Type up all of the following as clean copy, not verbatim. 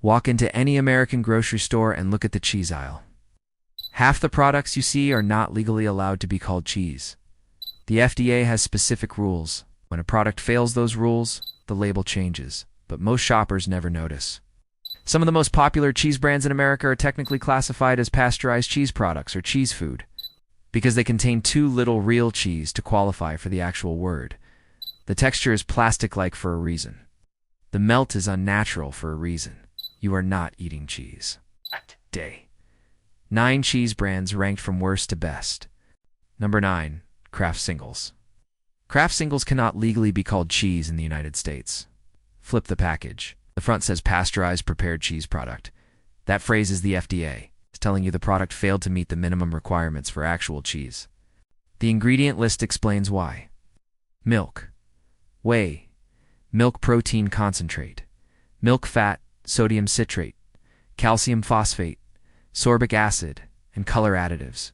Walk into any American grocery store and look at the cheese aisle. Half the products you see are not legally allowed to be called cheese. The FDA has specific rules. When a product fails those rules, the label changes, but most shoppers never notice. Some of the most popular cheese brands in America are technically classified as pasteurized cheese products or cheese food because they contain too little real cheese to qualify for the actual word. The texture is plastic-like for a reason. The melt is unnatural for a reason. You are not eating cheese. Day. 9 cheese brands ranked from worst to best. Number 9. Kraft Singles. Kraft Singles cannot legally be called cheese in the United States. Flip the package. The front says pasteurized prepared cheese product. That phrase is the FDA. It's telling you the product failed to meet the minimum requirements for actual cheese. The ingredient list explains why. Milk, whey, milk protein concentrate, milk fat, sodium citrate, calcium phosphate, sorbic acid, and color additives.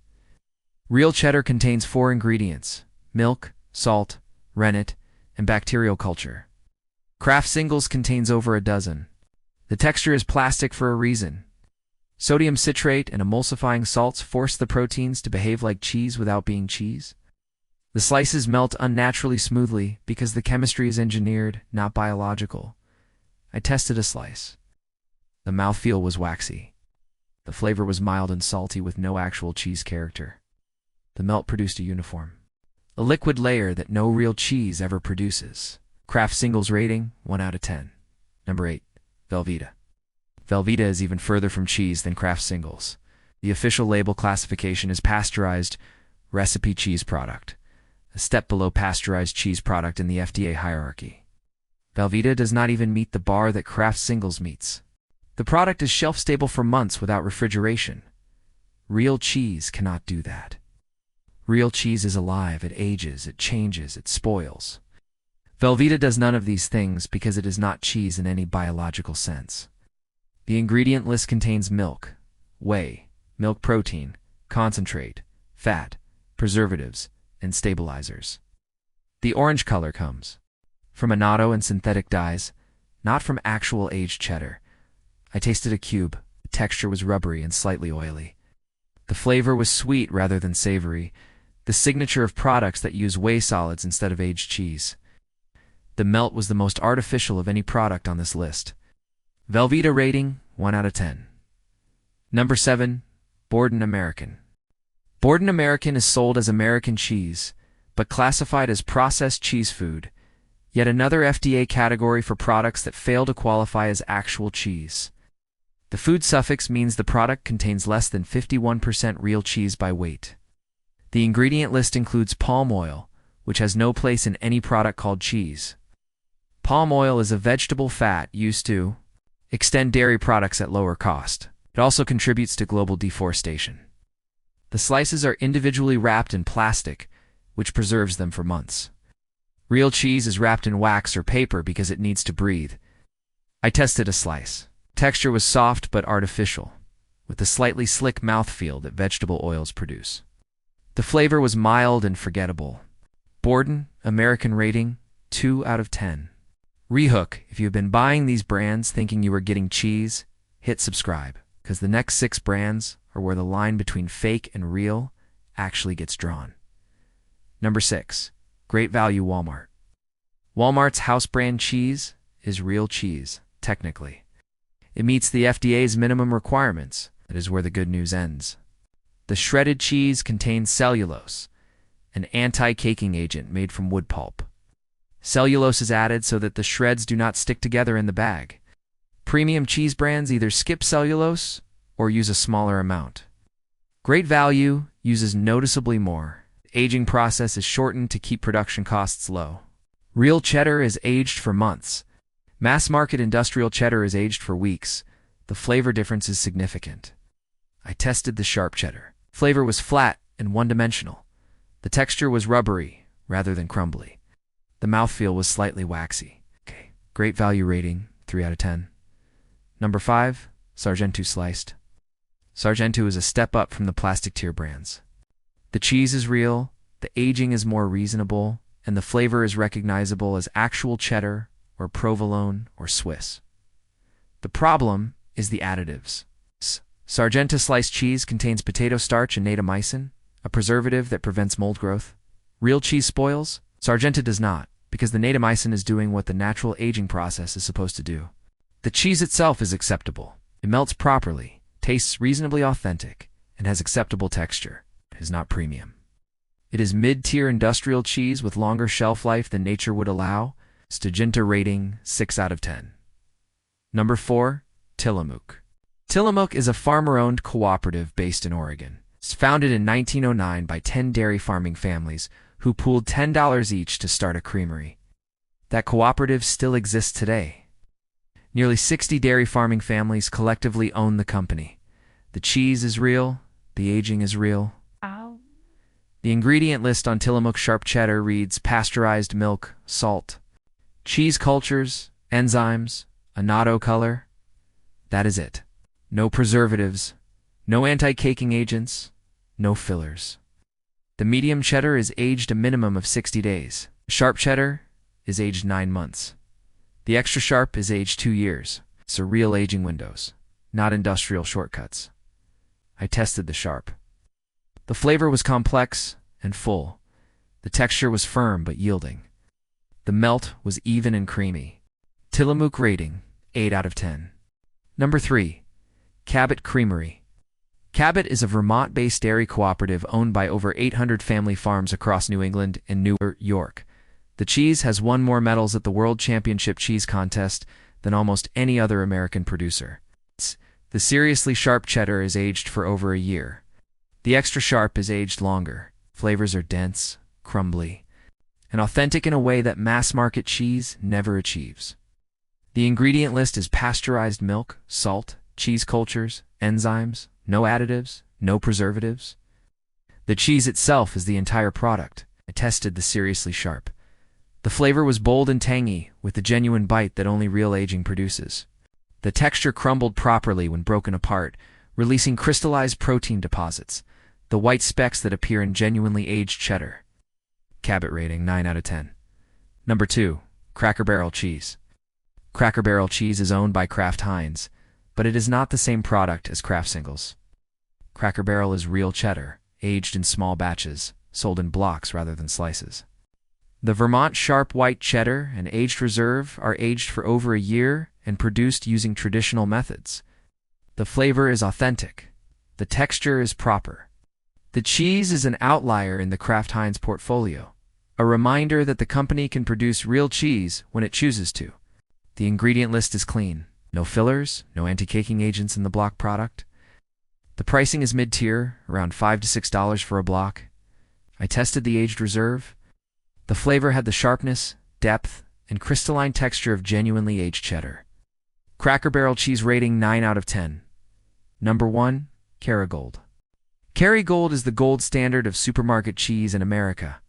Real cheddar contains 4 ingredients: milk, salt, rennet, and bacterial culture. Kraft Singles contains over a dozen. The texture is plastic for a reason. Sodium citrate and emulsifying salts force the proteins to behave like cheese without being cheese. The slices melt unnaturally smoothly because the chemistry is engineered, not biological. I tested a slice. The mouthfeel was waxy. The flavor was mild and salty with no actual cheese character. The melt produced a uniform, a liquid layer that no real cheese ever produces. Kraft Singles rating, 1 out of 10. Number 8. Velveeta. Velveeta is even further from cheese than Kraft Singles. The official label classification is pasteurized recipe cheese product, a step below pasteurized cheese product in the FDA hierarchy. Velveeta does not even meet the bar that Kraft Singles meets. The product is shelf-stable for months without refrigeration. Real cheese cannot do that. Real cheese is alive, it ages, it changes, it spoils. Velveeta does none of these things because it is not cheese in any biological sense. The ingredient list contains milk, whey, milk protein, concentrate, fat, preservatives, and stabilizers. The orange color comes from annatto and synthetic dyes, not from actual aged cheddar. I tasted a cube. The texture was rubbery and slightly oily. The flavor was sweet rather than savory, the signature of products that use whey solids instead of aged cheese. The melt was the most artificial of any product on this list. Velveeta rating, 1 out of 10. Number 7. Borden American. Borden American is sold as American cheese, but classified as processed cheese food, yet another FDA category for products that fail to qualify as actual cheese. The food suffix means the product contains less than 51% real cheese by weight. The ingredient list includes palm oil, which has no place in any product called cheese. Palm oil is a vegetable fat used to extend dairy products at lower cost. It also contributes to global deforestation. The slices are individually wrapped in plastic, which preserves them for months. Real cheese is wrapped in wax or paper because it needs to breathe. I tested a slice. Texture was soft but artificial, with the slightly slick mouthfeel that vegetable oils produce. The flavor was mild and forgettable. Borden American rating, 2 out of 10. Rehook, if you have been buying these brands thinking you were getting cheese, hit subscribe, because the next 6 brands are where the line between fake and real actually gets drawn. Number 6. Great Value Walmart. Walmart's house brand cheese is real cheese, technically. It meets the FDA's minimum requirements. That is where the good news ends. The shredded cheese contains cellulose, an anti-caking agent made from wood pulp. Cellulose is added so that the shreds do not stick together in the bag. Premium cheese brands either skip cellulose or use a smaller amount. Great Value uses noticeably more. The aging process is shortened to keep production costs low. Real cheddar is aged for months. Mass-market industrial cheddar is aged for weeks. The flavor difference is significant. I tested the sharp cheddar. Flavor was flat and one-dimensional. The texture was rubbery rather than crumbly. The mouthfeel was slightly waxy. Great Value rating, 3 out of 10. Number 5. Sargento Sliced. Sargento is a step up from the plastic tier brands. The cheese is real, the aging is more reasonable, and the flavor is recognizable as actual cheddar or provolone or Swiss. The problem is the additives. Sargenta sliced cheese contains potato starch and natamycin, a preservative that prevents mold growth. Real cheese spoils? Sargenta does not, because the natamycin is doing what the natural aging process is supposed to do. The cheese itself is acceptable. It melts properly, tastes reasonably authentic, and has acceptable texture. It is not premium. It is mid-tier industrial cheese with longer shelf life than nature would allow. Sargenta rating 6 out of 10. Number 4. Tillamook. Tillamook is a farmer-owned cooperative based in Oregon. It's founded in 1909 by 10 dairy farming families who pooled $10 each to start a creamery. That cooperative still exists today. Nearly 60 dairy farming families collectively own the company. The cheese is real. The aging is real. Ow. The ingredient list on Tillamook Sharp Cheddar reads pasteurized milk, salt, cheese cultures, enzymes, annatto color. That is it. No preservatives, no anti-caking agents, no fillers. The medium cheddar is aged a minimum of 60 days. Sharp cheddar is aged 9 months. The extra sharp is aged 2 years. So real aging windows, not industrial shortcuts. I tested the sharp. The flavor was complex and full. The texture was firm but yielding. The melt was even and creamy. Tillamook rating 8 out of 10. Number 3. Cabot Creamery. Cabot is a Vermont-based dairy cooperative owned by over 800 family farms across New England and New York. The cheese has won more medals at the World Championship Cheese Contest than almost any other American producer. The seriously sharp cheddar is aged for over a year. The extra sharp is aged longer. Flavors are dense, crumbly, and authentic in a way that mass-market cheese never achieves. The ingredient list is pasteurized milk, salt, cheese cultures, enzymes, no additives, no preservatives. The cheese itself is the entire product. I tested the seriously sharp. The flavor was bold and tangy, with the genuine bite that only real aging produces. The texture crumbled properly when broken apart, releasing crystallized protein deposits, the white specks that appear in genuinely aged cheddar. Cabot rating 9 out of 10. Number 2. Cracker Barrel Cheese. Cracker Barrel cheese is owned by Kraft Heinz, but it is not the same product as Kraft Singles. Cracker Barrel is real cheddar, aged in small batches, sold in blocks rather than slices. The Vermont Sharp White Cheddar and Aged Reserve are aged for over a year and produced using traditional methods. The flavor is authentic. The texture is proper. The cheese is an outlier in the Kraft Heinz portfolio, a reminder that the company can produce real cheese when it chooses to. The ingredient list is clean. No fillers, no anti-caking agents in the block product. The pricing is mid-tier, around $5 to $6 for a block. I tested the Aged Reserve. The flavor had the sharpness, depth, and crystalline texture of genuinely aged cheddar. Cracker Barrel cheese rating 9 out of 10. Number 1. Kerrygold. Kerrygold is the gold standard of supermarket cheese in America.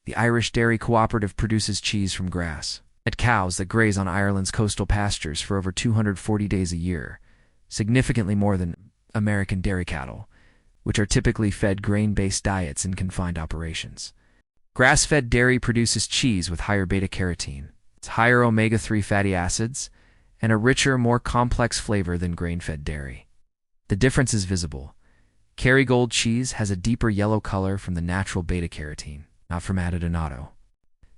The Irish Dairy Cooperative produces cheese from grass-fed cows that graze on Ireland's coastal pastures for over 240 days a year, significantly more than American dairy cattle, which are typically fed grain-based diets in confined operations. Grass-fed dairy produces cheese with higher beta-carotene, higher omega-3 fatty acids, and a richer, more complex flavor than grain-fed dairy. The difference is visible. Kerrygold cheese has a deeper yellow color from the natural beta-carotene, not from added annatto.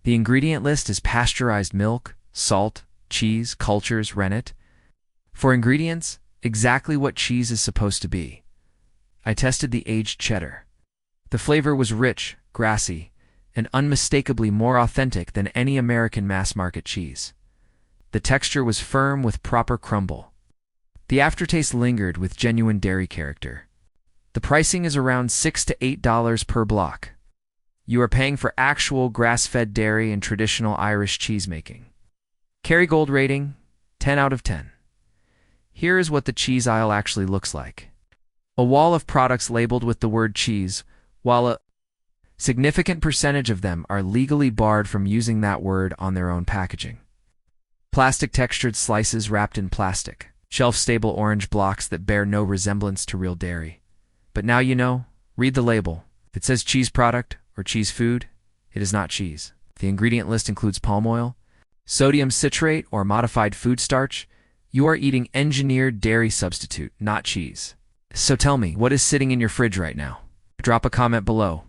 The ingredient list is pasteurized milk, salt, cheese, cultures, rennet. For ingredients, exactly what cheese is supposed to be. I tested the aged cheddar. The flavor was rich, grassy, and unmistakably more authentic than any American mass-market cheese. The texture was firm with proper crumble. The aftertaste lingered with genuine dairy character. The pricing is around $6 to $8 per block. You are paying for actual grass-fed dairy and traditional Irish cheesemaking. Kerrygold rating 10 out of 10. Here is what the cheese aisle actually looks like. A wall of products labeled with the word cheese, while a significant percentage of them are legally barred from using that word on their own packaging. Plastic textured slices wrapped in plastic, shelf-stable orange blocks that bear no resemblance to real dairy. But now you know, read the label. If it says cheese product or cheese food, it is not cheese. The ingredient list includes palm oil, sodium citrate or modified food starch, You are eating engineered dairy substitute, not cheese. So tell me, what is sitting in your fridge right now? Drop a comment below.